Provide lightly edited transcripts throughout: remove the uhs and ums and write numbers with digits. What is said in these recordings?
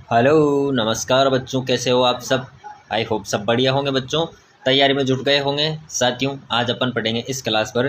Hello नमस्कार बच्चों, कैसे हो आप सब। आई होप सब बढ़िया होंगे बच्चों, तैयारी में जुट गए होंगे। साथियों, आज अपन पढ़ेंगे इस क्लास पर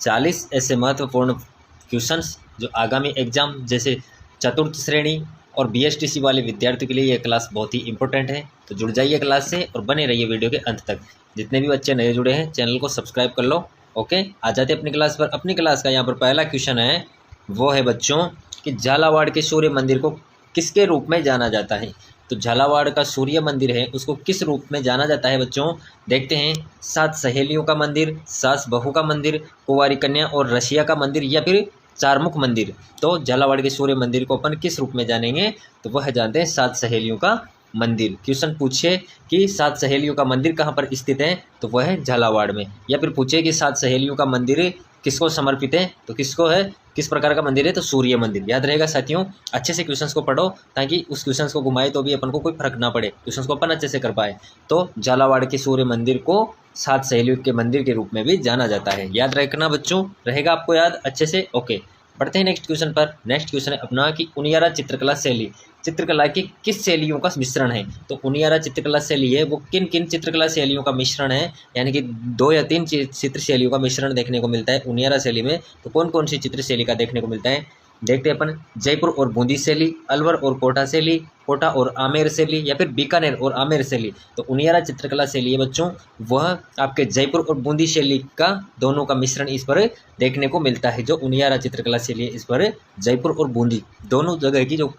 40 ऐसे महत्वपूर्ण क्वेश्चंस जो आगामी एग्जाम जैसे चतुर्थ श्रेणी और बीएसटीसी वाले विद्यार्थियों के लिए यह क्लास बहुत ही इंपॉर्टेंट है। तो जुड़ जाइए क्लास से और बने रहिए वीडियो के अंत तक। जितने भी बच्चे नए जुड़े हैं चैनल को सब्सक्राइब कर लो। ओके, आ जाते अपनी क्लास पर। अपनी क्लास का यहाँ पर पहला क्वेश्चन है, वो है बच्चों कि झालावाड़ के सूर्य मंदिर को किसके रूप में जाना जाता है। तो झालावाड़ का सूर्य मंदिर है उसको किस रूप में जाना जाता है बच्चों। देखते हैं, 7 सहेलियों का मंदिर, सास बहू का मंदिर, कुंवारी कन्या और रसिया का मंदिर, या फिर चारमुख मंदिर। तो झालावाड़ के सूर्य मंदिर को अपन किस रूप में जानेंगे, तो वह जानते हैं 7 सहेलियों का मंदिर। क्वेश्चन पूछे कि 7 सहेलियों का मंदिर कहाँ पर स्थित है, तो वह है झालावाड़ में। या फिर पूछे कि 7 सहेलियों का मंदिर किसको समर्पित है, तो किसको है, किस प्रकार का मंदिर है, तो सूर्य मंदिर। याद रहेगा साथियों, अच्छे से क्वेश्चंस को पढ़ो ताकि उस क्वेश्चंस को घुमाए तो भी अपन को कोई फर्क ना पड़े, क्वेश्चंस को अपन अच्छे से कर पाए। तो झालावाड़ के सूर्य मंदिर को 7 सहेलियों के मंदिर के रूप में भी जाना जाता है। याद रखना बच्चों, रहेगा आपको याद अच्छे से। ओके, बढ़ते हैं नेक्स्ट क्वेश्चन पर। नेक्स्ट क्वेश्चन है अपना कि उनियारा चित्रकला शैली चित्रकला की किस शैलियों का मिश्रण है। तो उनियारा चित्रकला शैली है वो किन किन चित्रकला शैलियों का मिश्रण है, यानी कि 2 या 3 चित्र शैलियों का मिश्रण देखने को मिलता है उनियारा शैली में। तो कौन कौन सी चित्र शैली का देखने को मिलता है, देखते हैं अपन। जयपुर और बूंदी शैली, अलवर और कोटा शैली, कोटा और आमेर शैली, या फिर बीकानेर और आमेर शैली। तो उनियारा चित्रकला शैली है बच्चों, वह आपके जयपुर और बूंदी शैली का दोनों का मिश्रण इस पर देखने को मिलता है। जो उनियारा चित्रकला शैली है इस पर जयपुर और बूंदी दोनों जगह की जो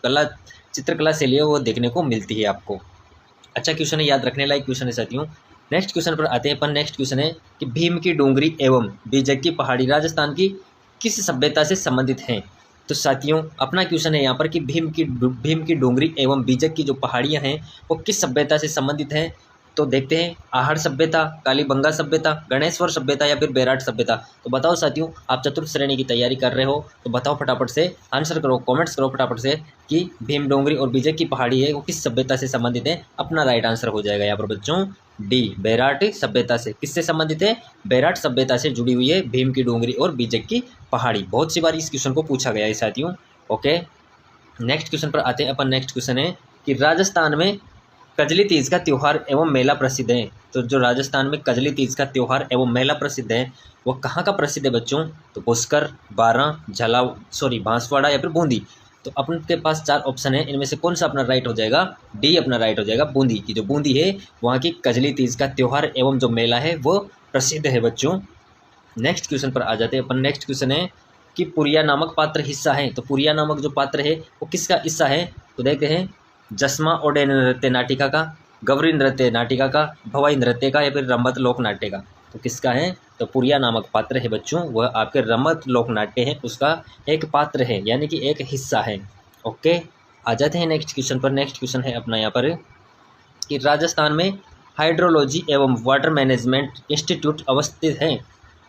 चित्रकला शैली है वो देखने को मिलती है आपको। अच्छा क्वेश्चन है, याद रखने लायक क्वेश्चन है साथियों। नेक्स्ट क्वेश्चन पर आते हैं अपन। नेक्स्ट क्वेश्चन है कि भीम की डोंगरी एवं बीजक की पहाड़ी राजस्थान की किस सभ्यता से संबंधित हैं। तो साथियों, अपना क्वेश्चन है यहाँ पर कि भीम की डोंगरी एवं बीजक की जो पहाड़ियाँ हैं वो किस सभ्यता से संबंधित हैं। तो देखते हैं, आहड़ सभ्यता, कालीबंगा सभ्यता, गणेश्वर सभ्यता, या फिर बेराट सभ्यता। तो बताओ साथियों, आप चतुर्थ श्रेणी की तैयारी कर रहे हो तो बताओ फटाफट से, आंसर करो, कमेंट्स करो फटाफट से कि भीम डोंगरी और बीजक की पहाड़ी है वो किस सभ्यता से संबंधित है। अपना राइट आंसर हो जाएगा यहाँ पर बच्चों डी, बेराट सभ्यता से। किससे संबंधित है, बेराट सभ्यता से जुड़ी हुई है भीम की डोंगरी और बीजक की पहाड़ी। बहुत सी बार इस क्वेश्चन को पूछा गया है साथियों। ओके, नेक्स्ट क्वेश्चन पर आते हैं अपन। नेक्स्ट क्वेश्चन है कि राजस्थान में कजली तीज का त्यौहार एवं मेला प्रसिद्ध है। तो जो राजस्थान में कजली तीज का त्यौहार एवं मेला प्रसिद्ध है वो कहाँ का प्रसिद्ध है बच्चों, तो पुष्कर, बारां, बांसवाड़ा, या फिर बूंदी। तो अपन के पास 4 ऑप्शन है, इनमें से कौन सा अपना राइट हो जाएगा, डी अपना राइट हो जाएगा। बूंदी की जो बूंदी है वहाँ की कजली तीज का त्यौहार एवं जो मेला है वो प्रसिद्ध है बच्चों। नेक्स्ट क्वेश्चन पर आ जाते हैं अपन। नेक्स्ट क्वेश्चन है कि पुरिया नामक पात्र हिस्सा है। तो पुरिया नामक जो पात्र है वो किसका हिस्सा है, तो देखते हैं, जसमा ओडेन नृत्य नाटिका का, गौरी नृत्य नाटिका का, भवाई नृत्य का, या फिर रम्मत लोक नाट्य का। तो किसका है, तो पुरिया नामक पात्र है बच्चों, वह आपके रम्मत लोक नाट्य है उसका एक पात्र है, यानी कि एक हिस्सा है। ओके, आ जाते हैं नेक्स्ट क्वेश्चन पर। नेक्स्ट क्वेश्चन है अपना यहाँ पर कि राजस्थान में हाइड्रोलॉजी एवं वाटर मैनेजमेंट इंस्टीट्यूट अवस्थित है।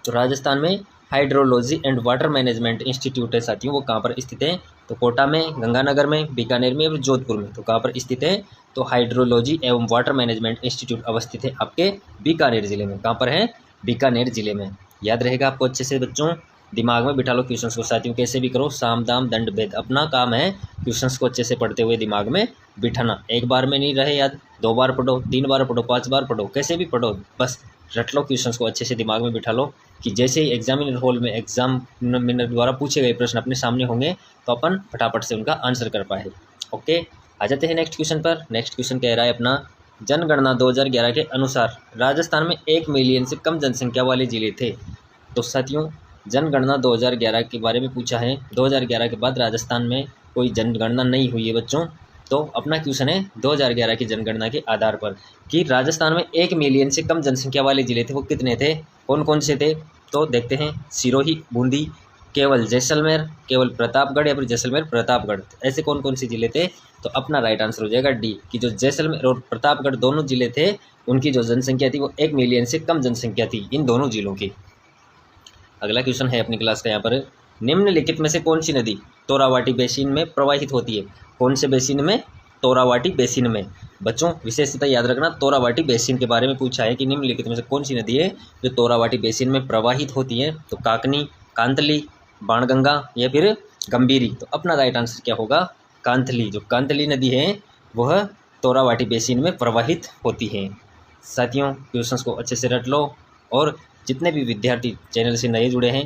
तो राजस्थान में hydrology and water management institute है साथियों, वो कहाँ पर स्थित है, तो कोटा में, गंगानगर में, बीकानेर में, और जोधपुर में। तो कहाँ पर स्थित है, तो हाइड्रोलॉजी एवं वाटर मैनेजमेंट इंस्टीट्यूट अवस्थित है आपके बीकानेर जिले में। कहाँ पर है, बीकानेर जिले में। याद रहेगा आपको अच्छे से बच्चों, दिमाग में बिठा लो क्वेश्चंस को साथियों, कैसे भी करो, साम दाम दंड भेद अपना काम है क्वेश्चंस को अच्छे से पढ़ते हुए दिमाग में बिठाना। एक बार में नहीं रहे याद, 2 बार पढ़ो, 3 बार पढ़ो, 5 बार पढ़ो, कैसे भी पढ़ो, बस रट लो क्वेश्चंस को अच्छे से दिमाग में बिठा लो कि जैसे ही एग्जामिनर हॉल में एग्जामिनर द्वारा पूछे गए प्रश्न अपने सामने होंगे तो अपन फटाफट से उनका आंसर कर पाए। ओके, आ जाते हैं नेक्स्ट क्वेश्चन पर। नेक्स्ट क्वेश्चन कह रहा है अपना, जनगणना 2011 के अनुसार राजस्थान में 1 मिलियन से कम जनसंख्या वाले जिले थे। तो साथियों, जनगणना 2011 के बारे में पूछा है, 2011 के बाद राजस्थान में कोई जनगणना नहीं हुई है बच्चों। तो अपना क्वेश्चन है 2011 की जनगणना के आधार पर कि राजस्थान में 1 मिलियन से कम जनसंख्या वाले जिले थे वो कितने थे, कौन कौन से थे। तो देखते हैं, सिरोही, बूंदी, केवल जैसलमेर, केवल प्रतापगढ़, या फिर जैसलमेर प्रतापगढ़। ऐसे कौन कौन से जिले थे, तो अपना राइट आंसर हो जाएगा डी, कि जो जैसलमेर और प्रतापगढ़ दोनों जिले थे उनकी जो जनसंख्या थी वो 1 मिलियन से कम जनसंख्या थी इन दोनों जिलों की। अगला क्वेश्चन है अपनी क्लास का यहाँ पर, निम्नलिखित में से कौन सी नदी तोरावाटी बेसिन में प्रवाहित होती है। कौन से बेसिन में, तोरावाटी बेसिन में। बच्चों विशेषता याद रखना, तोरावाटी बेसिन के बारे में पूछा है कि निम्नलिखित में से कौन सी नदी है जो तोरावाटी बेसिन में प्रवाहित होती है। तो काकनी, कांतली, बाणगंगा, या फिर गंभीरी। तो अपना राइट आंसर क्या होगा, कांतली। जो कांतली नदी है वह तोरावाटी बेसिन में प्रवाहित होती हैं। साथियों, क्वेश्चंस को अच्छे से रट लो और जितने भी विद्यार्थी चैनल से नए जुड़े हैं,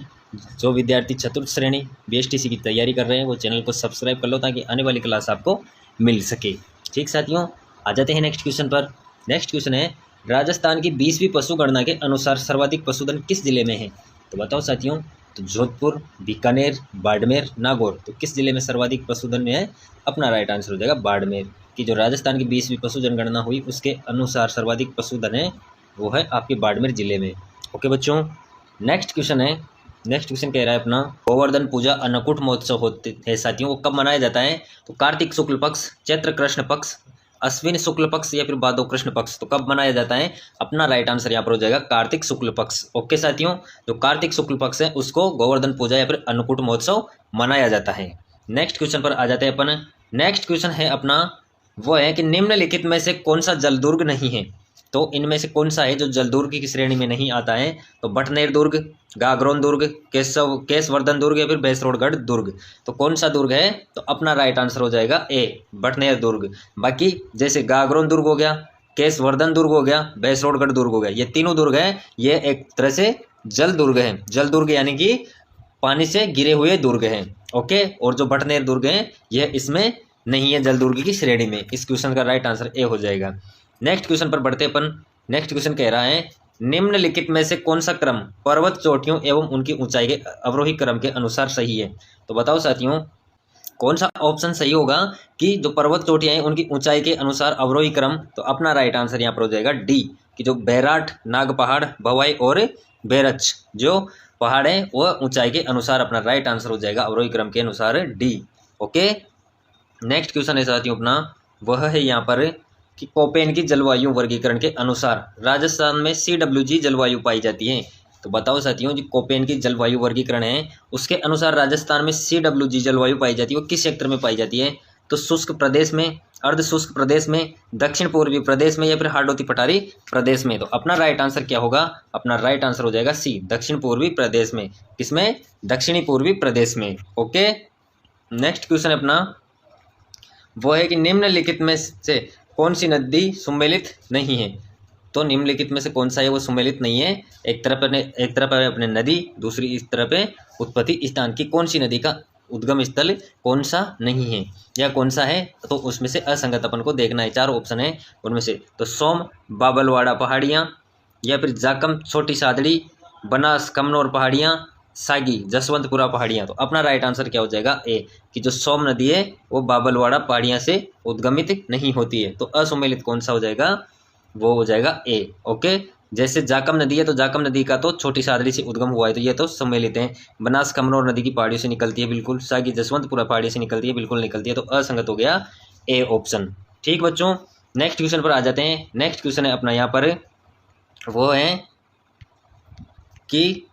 जो विद्यार्थी चतुर्थ श्रेणी BSTC की तैयारी कर रहे हैं, वो चैनल को सब्सक्राइब कर लो ताकि आने वाली क्लास आपको मिल सके। ठीक साथियों, आ जाते हैं नेक्स्ट क्वेश्चन पर। नेक्स्ट क्वेश्चन है, राजस्थान की 20वीं पशु गणना के अनुसार सर्वाधिक पशुधन किस जिले में है? तो बताओ साथियों, तो जोधपुर, बीकानेर, बाड़मेर, नागौर, तो किस जिले में सर्वाधिक पशुधन में है? अपना राइट आंसर हो जाएगा बाड़मेर। कि जो राजस्थान की 20वीं पशु जनगणना हुई उसके अनुसार सर्वाधिक पशुधन है वो है आपके बाड़मेर जिले में। ओके बच्चों, नेक्स्ट क्वेश्चन है। नेक्स्ट क्वेश्चन कह रहा है अपना, गोवर्धन पूजा अन्नकूट महोत्सव होते हैं साथियों, वो कब मनाया जाता है? तो कार्तिक शुक्ल पक्ष, चैत्र कृष्ण पक्ष, अश्विन शुक्ल पक्ष या फिर भादो कृष्ण पक्ष, तो कब मनाया जाता है? अपना राइट आंसर यहाँ पर हो जाएगा कार्तिक शुक्ल पक्ष। ओके साथियों, जो कार्तिक शुक्ल पक्ष है उसको गोवर्धन पूजा या फिर अन्नकूट महोत्सव मनाया जाता है। नेक्स्ट क्वेश्चन पर आ जाते हैं अपन। नेक्स्ट क्वेश्चन है अपना, वो है कि निम्नलिखित में से कौन सा जलदुर्ग नहीं है? तो इनमें से कौन सा है जो जलदुर्ग की श्रेणी में नहीं आता है? तो बटनेर दुर्ग, गागरोन दुर्ग, केशवर्धन दुर्ग या फिर भैंसरोडगढ़ दुर्ग, तो कौन सा दुर्ग है? तो अपना राइट आंसर हो जाएगा ए, बटनेर दुर्ग। बाकी जैसे गागरोन दुर्ग हो गया, केशवर्धन दुर्ग हो गया, भैंसरोडगढ़ दुर्ग हो गया, ये तीनों दुर्ग हैं, ये एक तरह से जल दुर्ग है। जल दुर्ग यानी कि पानी से गिरे हुए दुर्ग हैं। ओके, और जो बटनेर दुर्ग हैं यह इसमें नहीं है जल दुर्ग की श्रेणी में। इस क्वेश्चन का राइट आंसर ए हो जाएगा। नेक्स्ट क्वेश्चन पर बढ़ते अपन। नेक्स्ट क्वेश्चन कह रहा है, निम्नलिखित में से कौन सा क्रम पर्वत चोटियों एवं उनकी ऊंचाई के अवरोही क्रम के अनुसार सही है? तो बताओ साथियों, कौन सा ऑप्शन सही होगा कि जो पर्वत चोटियां हैं उनकी ऊंचाई के अनुसार अवरोही क्रम? तो अपना राइट आंसर यहाँ पर हो जाएगा डी, कि जो बैराट, नाग पहाड़, भवाई और बेरच जो पहाड़ है वह ऊंचाई के अनुसार, अपना राइट आंसर हो जाएगा अवरोही क्रम के अनुसार डी। ओके, नेक्स्ट क्वेश्चन है साथियों अपना, वह है यहाँ पर कि कोपेन की जलवायु वर्गीकरण के अनुसार राजस्थान में CWG जलवायु पाई जाती है। तो बताओ साथियों, जो कोपेन की जलवायु वर्गीकरण है उसके अनुसार राजस्थान में CWG जलवायु पाई जाती है, वो किस क्षेत्र में पाई जाती है? तो शुष्क प्रदेश में, अर्ध शुष्क प्रदेश में, दक्षिण पूर्वी प्रदेश में या फिर हाड़ौती पठारी प्रदेश में। तो अपना राइट आंसर क्या होगा? अपना राइट आंसर हो जाएगा सी, दक्षिण पूर्वी प्रदेश में। किसमें? दक्षिणी पूर्वी प्रदेश में। ओके, नेक्स्ट क्वेश्चन अपना, वो है कि निम्नलिखित में से कौन सी नदी सुमेलित नहीं है? तो निम्नलिखित में से कौन सा है वो सुमेलित नहीं है? एक तरफ है अपने नदी, दूसरी इस तरफ है उत्पत्ति स्थान की कौन सी नदी का उद्गम स्थल कौन सा नहीं है या कौन सा है? तो उसमें से असंगत अपन को देखना है। 4 ऑप्शन है उनमें से, तो सोम, बाबलवाड़ा पहाड़ियाँ या फिर जाकम छोटी सादड़ी, बनास कमनौर पहाड़ियाँ, सागी जसवंतपुरा पहाड़ियाँ। तो अपना राइट आंसर क्या हो जाएगा? ए, कि जो सोम नदी है वो बाबलवाड़ा पहाड़ियाँ से उद्गमित नहीं होती है। तो असुमेलित कौन सा हो जाएगा? वो हो जाएगा ए। ओके, जैसे जाकम नदी है तो जाकम नदी का तो छोटी सादड़ी से उद्गम हुआ है, तो ये तो सम्मिलित है। बनास कमनौर नदी की पहाड़ियों से निकलती है बिल्कुल, सागी जसवंतपुरा पहाड़ी से निकलती है बिल्कुल निकलती है, तो असंगत हो गया ए ऑप्शन। ठीक बच्चों, नेक्स्ट क्वेश्चन पर आ जाते हैं। नेक्स्ट क्वेश्चन है अपना यहाँ पर, वो है कि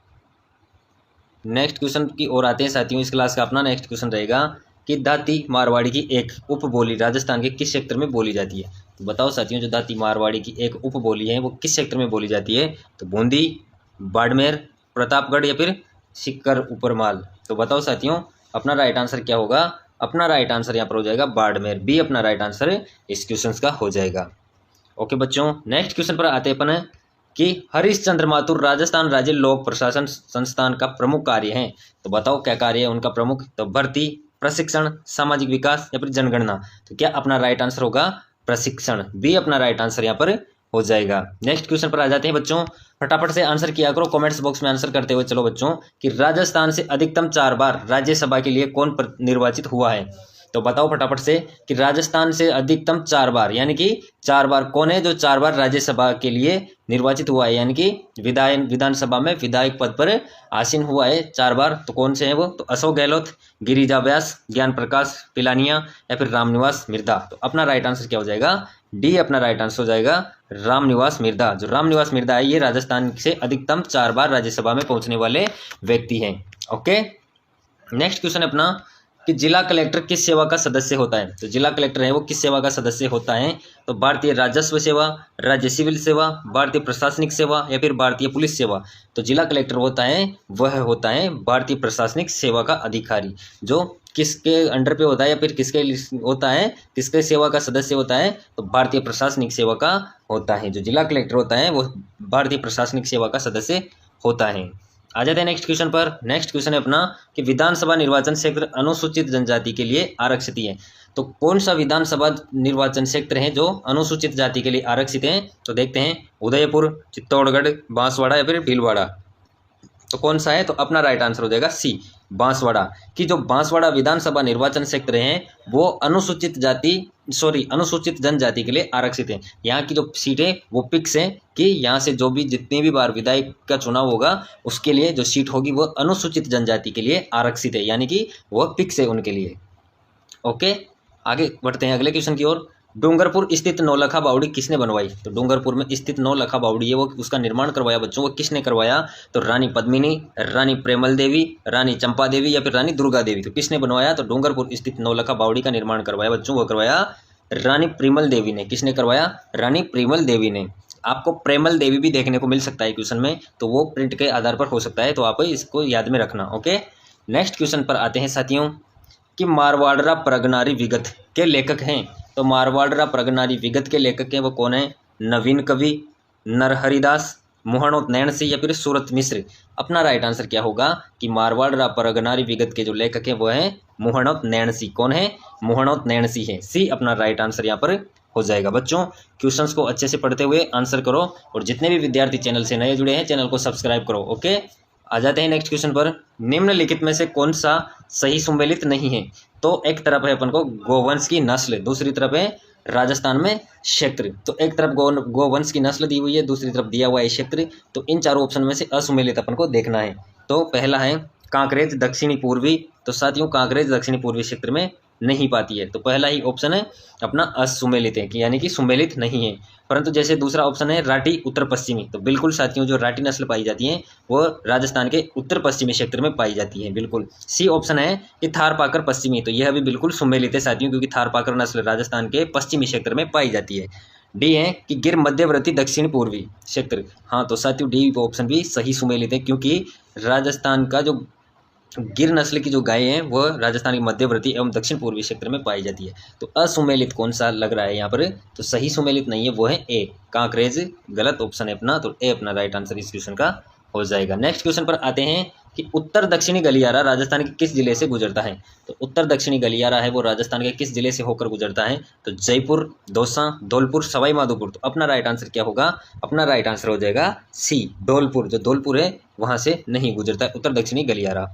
नेक्स्ट क्वेश्चन की ओर आते हैं साथियों। इस क्लास का अपना नेक्स्ट क्वेश्चन रहेगा कि दाती मारवाड़ी की एक उपबोली राजस्थान के किस क्षेत्र में बोली जाती है? तो बताओ साथियों, जो दाती मारवाड़ी की एक उपबोली है वो किस क्षेत्र में बोली जाती है? तो बूंदी, बाड़मेर, प्रतापगढ़ या फिर सिक्कर उपरमाल। तो बताओ साथियों, अपना राइट आंसर क्या होगा? अपना राइट आंसर यहाँ पर हो जाएगा बाड़मेर, बी अपना राइट आंसर इस क्वेश्चन का हो जाएगा। ओके बच्चों, नेक्स्ट क्वेश्चन पर आते अपन कि हरिश्चंद्र माथुर राजस्थान राज्य लोक प्रशासन संस्थान का प्रमुख कार्य है। तो बताओ क्या कार्य है उनका प्रमुख? तो भर्ती, प्रशिक्षण, सामाजिक विकास या फिर जनगणना। तो क्या अपना राइट आंसर होगा? प्रशिक्षण, बी अपना राइट आंसर यहाँ पर हो जाएगा। नेक्स्ट क्वेश्चन पर आ जाते हैं बच्चों, फटाफट से आंसर किया करो कमेंट्स बॉक्स में आंसर करते हुए। चलो बच्चों, कि राजस्थान से अधिकतम 4 बार राज्यसभा के लिए कौन निर्वाचित हुआ है? तो बताओ फटाफट से कि राजस्थान से अधिकतम 4 बार, यानी कि 4 बार कौन है जो 4 बार राज्यसभा के लिए निर्वाचित हुआ है, यानी कि विधानसभा में विधायक पद पर आसीन हुआ है 4 बार। तो कौन से हैं वो? तो अशोक गहलोत, गिरिजा व्यास, ज्ञान प्रकाश पिलानिया या फिर रामनिवास मिर्धा। तो अपना राइट आंसर क्या हो जाएगा? डी अपना राइट आंसर हो जाएगा रामनिवास मिर्धा। जो रामनिवास मिर्धा है ये राजस्थान से अधिकतम 4 बार राज्यसभा में पहुंचने वाले व्यक्ति हैं। ओके, नेक्स्ट क्वेश्चन अपना, कि जिला कलेक्टर किस सेवा का सदस्य होता है। तो जिला कलेक्टर है वो किस सेवा का सदस्य होता है, तो भारतीय राजस्व सेवा, राज्य सिविल सेवा, भारतीय प्रशासनिक सेवा या फिर भारतीय पुलिस सेवा। तो जिला कलेक्टर होता है वह होता है भारतीय प्रशासनिक सेवा का अधिकारी, जो किसके अंडर पे होता है या फिर किसके होता है, किसके सेवा का सदस्य होता है, तो भारतीय प्रशासनिक सेवा का होता है। जो जिला कलेक्टर होता है वो भारतीय प्रशासनिक सेवा का सदस्य होता है। आ जाते हैं नेक्स्ट क्वेश्चन पर। नेक्स्ट क्वेश्चन है अपना कि विधानसभा निर्वाचन क्षेत्र अनुसूचित जनजाति के लिए आरक्षित है। तो कौन सा विधानसभा निर्वाचन क्षेत्र है जो अनुसूचित जाति के लिए आरक्षित है, तो देखते हैं उदयपुर, चित्तौड़गढ़, बांसवाड़ा या फिर भीलवाड़ा। तो कौन सा है, तो अपना राइट आंसर हो जाएगा सी, बांसवाड़ा। कि जो बांसवाड़ा विधानसभा निर्वाचन क्षेत्र है वो अनुसूचित जनजाति के लिए आरक्षित है। यहाँ की जो सीट है वो फिक्स है कि यहाँ से जो भी जितनी भी बार विधायक का चुनाव होगा उसके लिए जो सीट होगी वो अनुसूचित जनजाति के लिए आरक्षित है, यानी कि वह फिक्स है उनके लिए। ओके, आगे बढ़ते हैं अगले क्वेश्चन की ओर। डूंगरपुर स्थित नौलखा बावड़ी किसने बनवाई। तो डूंगरपुर में स्थित नौलखा बावड़ी है वो उसका निर्माण करवाया बच्चों, वो किसने करवाया, तो रानी पद्मिनी, रानी प्रेमल देवी, रानी चंपा देवी या फिर रानी दुर्गा देवी। तो किसने बनवाया, तो डूंगरपुर स्थित नौलखा बावड़ी का निर्माण करवाया बच्चों, वो करवाया रानी प्रेमल देवी ने। किसने करवाया, रानी प्रेमल देवी ने। आपको प्रेमल देवी भी देखने को मिल सकता है क्वेश्चन में, तो वो प्रिंट के आधार पर हो सकता है, तो आप इसको याद में रखना। ओके, नेक्स्ट क्वेश्चन पर आते हैं साथियों कि मारवाड़रा प्रगनारी विगत के लेखक हैं। तो मारवाड़रा प्रगनारी विगत के लेखक हैं वो कौन है, नवीन कवि, नरहरिदास, मोहनोत नैन सिंह या फिर सूरत मिश्र। अपना राइट आंसर क्या होगा कि मारवाड़रा प्रगनारी विगत के जो लेखक हैं वो हैं मोहनोत नैन सिंह। कौन है, मोहनोत नैन सिंह है। सी अपना राइट आंसर यहाँ पर हो जाएगा। बच्चों क्वेश्चंस को अच्छे से पढ़ते हुए आंसर करो, और जितने भी विद्यार्थी चैनल से नए जुड़े हैं चैनल को सब्सक्राइब करो। ओके, आ जाते हैं नेक्स्ट क्वेश्चन पर। निम्नलिखित में से कौन सा सही सुमेलित नहीं है। तो एक तरफ है अपन को गोवंश की नस्ल, दूसरी तरफ है राजस्थान में क्षेत्र। तो एक तरफ गोवंश की नस्ल दी हुई है, दूसरी तरफ दिया हुआ है क्षेत्र। तो इन चारों ऑप्शन में से असुमेलित अपन को देखना है। तो पहला है कांकरेज दक्षिणी पूर्वी। तो साथियों कांकरेज दक्षिणी पूर्वी क्षेत्र में नहीं पाती है, तो पहला ही ऑप्शन है अपना असुमेलित है, यानी कि सुमेलित नहीं है। परंतु जैसे दूसरा ऑप्शन है राठी उत्तर पश्चिमी, तो बिल्कुल साथियों जो राठी नस्ल पाई जाती है वो राजस्थान के उत्तर पश्चिमी क्षेत्र में पाई जाती है। बिल्कुल सी ऑप्शन है कि थारपाकर पश्चिमी, तो यह भी बिल्कुल सुमेलित है साथियों, क्योंकि थारपाकर नस्ल राजस्थान के पश्चिमी क्षेत्र में पाई जाती है। डी है कि गिर मध्यवर्ती दक्षिण पूर्वी क्षेत्र। हाँ, तो साथियों डी ऑप्शन भी सही सुमेलित है, क्योंकि राजस्थान का जो गिर नस्ल की जो गाय हैं वह राजस्थान के मध्यवर्ती एवं दक्षिण पूर्वी क्षेत्र में पाई जाती है। तो असुमेलित कौन सा लग रहा है यहाँ पर, तो सही सुमेलित नहीं है, वो है ए, कांकरेज गलत ऑप्शन है अपना, तो ए अपना राइट आंसर इस क्वेश्चन का हो जाएगा। नेक्स्ट क्वेश्चन पर आते हैं कि उत्तर दक्षिणी गलियारा राजस्थान के किस जिले से गुजरता है। तो उत्तर दक्षिणी गलियारा है वो राजस्थान के किस जिले से होकर गुजरता है, तो जयपुर, दौसा, धौलपुर, सवाई माधोपुर। तो अपना राइट आंसर क्या होगा, अपना राइट आंसर हो जाएगा सी, धौलपुर। जो धौलपुर है वहाँ से नहीं गुजरता है उत्तर दक्षिणी गलियारा।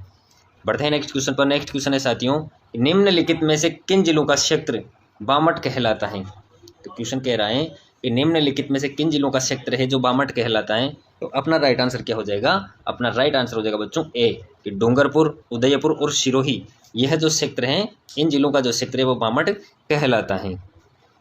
बढ़ते हैं नेक्स्ट क्वेश्चन पर। नेक्स्ट क्वेश्चन है साथियों निम्नलिखित में से किन जिलों का क्षेत्र बामट कहलाता है। तो क्वेश्चन कह रहा है कि निम्नलिखित में से किन जिलों का क्षेत्र है जो बामट कहलाता है। तो अपना राइट आंसर क्या हो जाएगा, अपना राइट आंसर हो जाएगा बच्चों ए, कि डूंगरपुर, उदयपुर और सिरोही, यह जो क्षेत्र हैं इन जिलों का जो क्षेत्र है वो बामट कहलाता है।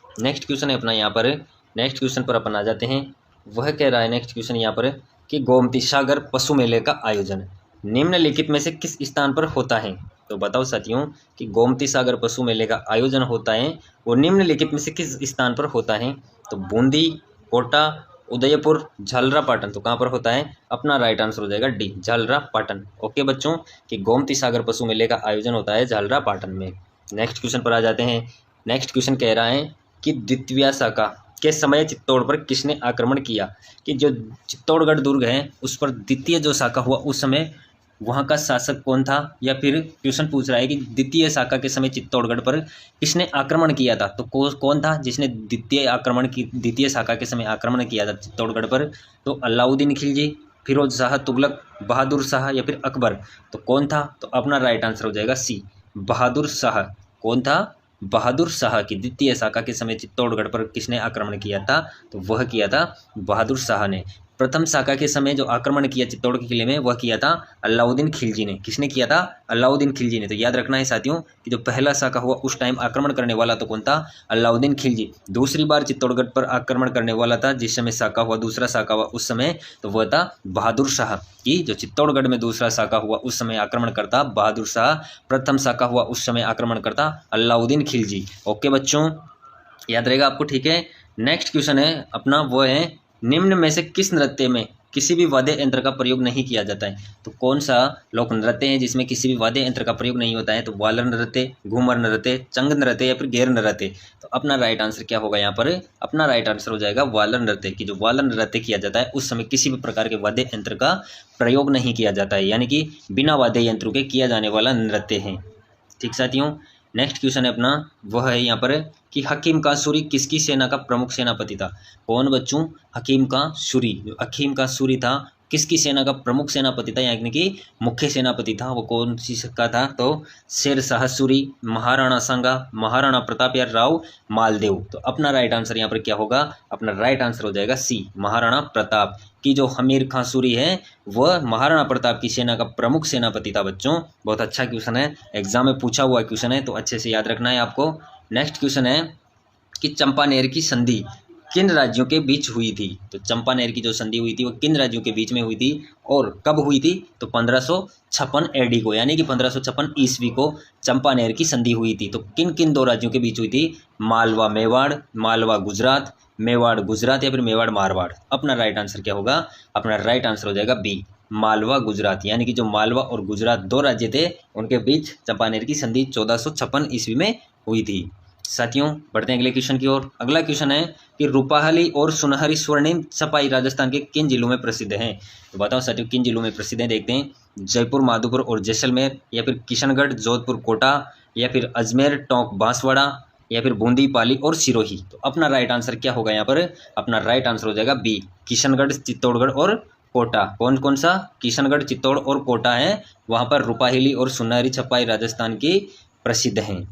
नेक्स्ट क्वेश्चन है अपना यहाँ पर, नेक्स्ट क्वेश्चन पर अपन आ जाते हैं। वह कह रहा है नेक्स्ट क्वेश्चन यहाँ पर कि गोमती सागर पशु मेले का आयोजन निम्नलिखित में से किस स्थान पर होता है। तो बताओ साथियों कि गोमती सागर पशु मेले का आयोजन होता है वो निम्नलिखित में से किस स्थान पर होता है। तो बूंदी, कोटा, उदयपुर, झालरापाटन। तो कहाँ पर होता है, अपना राइट आंसर हो जाएगा डी, झालरापाटन। ओके बच्चों कि गोमती सागर पशु मेले का आयोजन होता है झालरापाटन में। नेक्स्ट क्वेश्चन पर आ जाते हैं। नेक्स्ट क्वेश्चन कह रहा है कि द्वितीय शाखा के समय चित्तौड़ पर किसने आक्रमण किया। कि जो चित्तौड़गढ़ दुर्ग है उस पर द्वितीय जो शाखा हुआ उस समय वहाँ का शासक कौन था, या फिर क्वेश्चन पूछ रहा है कि द्वितीय शाखा के समय चित्तौड़गढ़ पर किसने आक्रमण किया था। तो कौन था जिसने द्वितीय शाखा के समय आक्रमण किया था चित्तौड़गढ़ पर। तो अलाउद्दीन खिलजी, फिरोज शाह तुगलक, बहादुर शाह या फिर अकबर। तो कौन था, तो अपना राइट आंसर हो जाएगा सी, बहादुर शाह। कौन था, बहादुर शाह की द्वितीय शाखा के समय चित्तौड़गढ़ पर किसने आक्रमण किया था, तो वह किया था बहादुर शाह ने। प्रथम शाका के समय जो आक्रमण किया चित्तौड़ के किले में वह किया था अलाउद्दीन खिलजी ने। किसने किया था? अलाउद्दीन खिलजी ने। तो याद रखना है साथियों कि जो पहला शाका हुआ उस टाइम आक्रमण करने वाला तो कौन था? अलाउद्दीन खिलजी। दूसरी बार चित्तौड़गढ़ पर आक्रमण करने वाला था जिस समय शाका हुआ, दूसरा शाका हुआ उस समय, तो वह था बहादुर शाह। कि जो चित्तौड़गढ़ में दूसरा शाका हुआ उस समय आक्रमण करता बहादुर शाह, प्रथम शाका हुआ उस समय आक्रमण करता अलाउद्दीन खिलजी। ओके बच्चों, याद रहेगा आपको, ठीक है। नेक्स्ट क्वेश्चन है अपना, वो है निम्न में से किस नृत्य में किसी भी वाद्य यंत्र का प्रयोग नहीं किया जाता है? तो कौन सा लोक नृत्य है जिसमें किसी भी वाद्य यंत्र का प्रयोग नहीं होता है? तो वालर नृत्य, घूमर नृत्य, चंग नृत्य या फिर गैर नृत्य। तो अपना राइट आंसर क्या होगा यहाँ पर? अपना राइट आंसर हो जाएगा वालर नृत्य। कि जो वालर नृत्य किया जाता है उस समय किसी भी प्रकार के वाद्य यंत्र का प्रयोग नहीं किया जाता है, यानी कि बिना वाद्य यंत्रों के किया जाने वाला नृत्य है। ठीक साथियों, नेक्स्ट क्वेश्चन है अपना, वह है यहाँ पर कि हकीम का सूरी किसकी सेना का प्रमुख सेनापति था? कौन बच्चों? हकीम का सूरी। जो हकीम का सूरी था किसकी सेना का प्रमुख सेनापति था, यानी कि मुख्य सेनापति था? वो कौन सी का था? तो शेर शाह सूरी, महाराणा सांगा, महाराणा प्रताप या राव मालदेव। तो अपना राइट आंसर यहाँ पर क्या होगा? अपना राइट आंसर हो जाएगा सी, महाराणा प्रताप। की जो हमीर खां सूरी है वह महाराणा प्रताप की सेना का प्रमुख सेनापति था बच्चों। बहुत अच्छा क्वेश्चन है, एग्जाम में पूछा हुआ क्वेश्चन है, तो अच्छे से याद रखना है आपको। नेक्स्ट क्वेश्चन है कि चंपानेर की संधि किन राज्यों के बीच हुई थी? तो चंपानेर की जो संधि हुई थी वो किन राज्यों के बीच में हुई थी और कब हुई थी? तो 1556 एडी को, यानी कि 1556 ईस्वी को चंपानेर की संधि हुई थी। तो किन किन दो राज्यों के बीच हुई थी? मालवा मेवाड़, मालवा गुजरात, मेवाड़ गुजरात या फिर मेवाड़ मारवाड़। अपना राइट आंसर क्या होगा? अपना राइट आंसर हो जाएगा बी, मालवा गुजरात। यानी कि जो मालवा और गुजरात दो राज्य थे उनके बीच चंपानेर की संधि 1456 ईस्वी में हुई थी। साथियों, बढ़ते हैं अगले क्वेश्चन की ओर। अगला क्वेश्चन है कि रूपाहली और सुनहरी स्वर्णिम छपाई राजस्थान के किन जिलों में प्रसिद्ध हैं? तो बताओ साथियों किन जिलों में प्रसिद्ध हैं? देखते हैं, जयपुर, माधोपुर और जैसलमेर, या फिर किशनगढ़, जोधपुर, कोटा, या फिर अजमेर, टोंक, बांसवाड़ा, या फिर बूंदी, पाली और सिरोही। तो अपना राइट आंसर क्या होगा यहाँ पर? अपना राइट आंसर हो जाएगा बी, किशनगढ़, चित्तौड़गढ़ और कोटा। कौन कौन सा? किशनगढ़, चित्तौड़ और कोटा है, वहाँ पर रूपाहिली और सुनहरी छपाई राजस्थान की प्रसिद्ध हैं।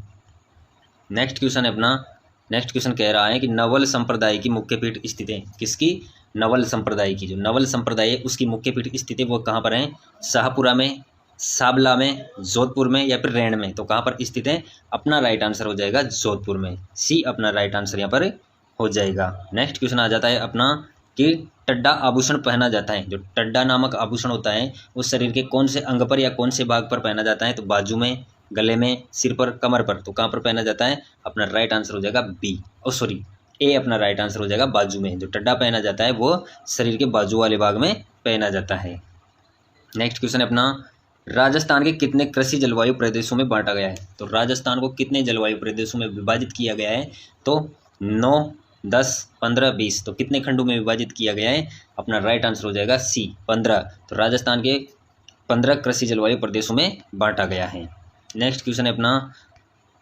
नेक्स्ट क्वेश्चन है अपना, नेक्स्ट क्वेश्चन कह रहा है कि नवल संप्रदाय की मुख्य पीठ स्थित है? किसकी? नवल संप्रदाय की। जो नवल संप्रदाय है उसकी मुख्य पीठ स्थित है वो कहाँ पर है? शाहपुरा में, साबला में, जोधपुर में या फिर रैण में। तो कहाँ पर स्थित है? अपना राइट आंसर हो जाएगा जोधपुर में, सी अपना राइट आंसर यहाँ पर हो जाएगा। नेक्स्ट क्वेश्चन आ जाता है अपना कि टड्डा आभूषण पहना जाता है। जो टड्डा नामक आभूषण होता है उस शरीर के कौन से अंग पर या कौन से भाग पर पहना जाता है? तो बाजू में, गले में, सिर पर, कमर पर। तो कहाँ पर पहना जाता है? अपना राइट आंसर हो जाएगा बी, सॉरी ए अपना राइट आंसर हो जाएगा बाजू में। जो टड्डा पहना जाता है वो शरीर के बाजू वाले भाग में पहना जाता है। नेक्स्ट क्वेश्चन है अपना, राजस्थान के कितने कृषि जलवायु प्रदेशों में बांटा गया है? तो राजस्थान को कितने जलवायु प्रदेशों में विभाजित किया गया है? तो 9, 10, 15, 20। तो कितने खंडों में विभाजित किया गया है? अपना राइट आंसर हो जाएगा सी, 15। तो राजस्थान के 15 कृषि जलवायु प्रदेशों में बांटा गया है। नेक्स्ट क्वेश्चन है अपना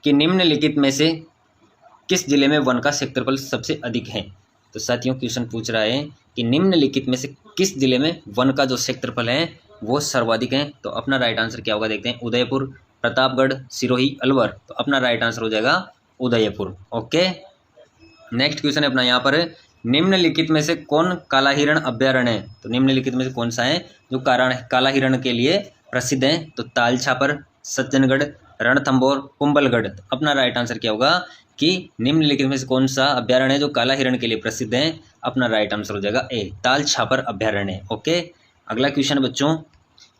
कि निम्नलिखित में से किस जिले में वन का क्षेत्रफल सबसे अधिक है? तो साथियों क्वेश्चन पूछ रहा है कि निम्नलिखित में से किस जिले में वन का जो क्षेत्रफल है वो सर्वाधिक है? तो अपना राइट आंसर क्या होगा देखते हैं, उदयपुर, प्रतापगढ़, सिरोही, अलवर। तो अपना राइट आंसर हो जाएगा उदयपुर। ओके, नेक्स्ट क्वेश्चन है अपना यहाँ पर, निम्नलिखित में से कौन काला हिरण अभ्यारण्य है? तो निम्नलिखित में से कौन सा है जो काला हिरण के लिए प्रसिद्ध है? तो तालछापर, सज्जनगढ़, रणथंभौर, कुंभलगढ़। तो अपना राइट आंसर क्या होगा कि निम्नलिखित में से कौन सा अभ्यारण्य है जो काला हिरण के लिए प्रसिद्ध है? अपना राइट आंसर हो जाएगा ए, तालछापर अभ्यारण्य। ओके, अगला क्वेश्चन बच्चों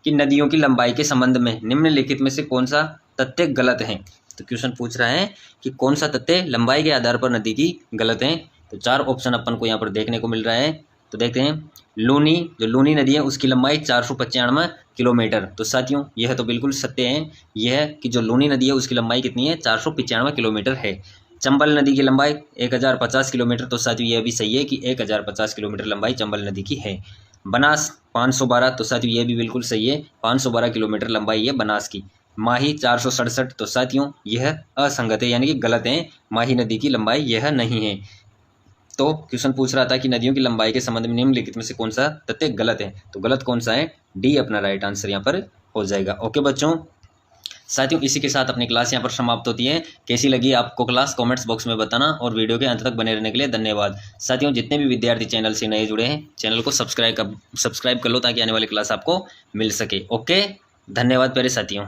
कि नदियों की लंबाई के संबंध में निम्नलिखित में से कौन सा तथ्य गलत है? तो क्वेश्चन पूछ रहा है कि कौन सा तथ्य लंबाई के आधार पर नदी की गलत है? तो 4 ऑप्शन अपन को यहाँ पर देखने को मिल रहा है। तो देखते हैं, लूनी, जो लूनी नदी है उसकी लंबाई 495 किलोमीटर। तो साथियों यह तो बिल्कुल सत्य है, यह कि जो लूनी नदी है उसकी लंबाई कितनी है? 495 किलोमीटर है। चंबल नदी की लंबाई 1050 किलोमीटर। तो साथियों यह भी सही है कि 1050 किलोमीटर लंबाई चंबल नदी की है। बनास 512। तो साथियों यह भी बिल्कुल सही है, 512 किलोमीटर लंबाई है बनास की। माही 467। तो साथियों यह असंगत है, यानी कि गलत है, माही नदी की लंबाई यह नहीं है। तो क्वेश्चन पूछ रहा था कि नदियों की लंबाई के संबंध में निम्नलिखित में से कौन सा तथ्य गलत है? तो गलत कौन सा है? डी अपना राइट आंसर यहाँ पर हो जाएगा। ओके बच्चों, साथियों इसी के साथ अपनी क्लास यहाँ पर समाप्त होती है। कैसी लगी आपको क्लास कमेंट्स बॉक्स में बताना, और वीडियो के अंत तक बने रहने के लिए धन्यवाद। साथियों जितने भी विद्यार्थी चैनल से नए जुड़े हैं, चैनल को सब्सक्राइब कर लो ताकि आने वाली क्लास आपको मिल सके। ओके, धन्यवाद प्यारे साथियों।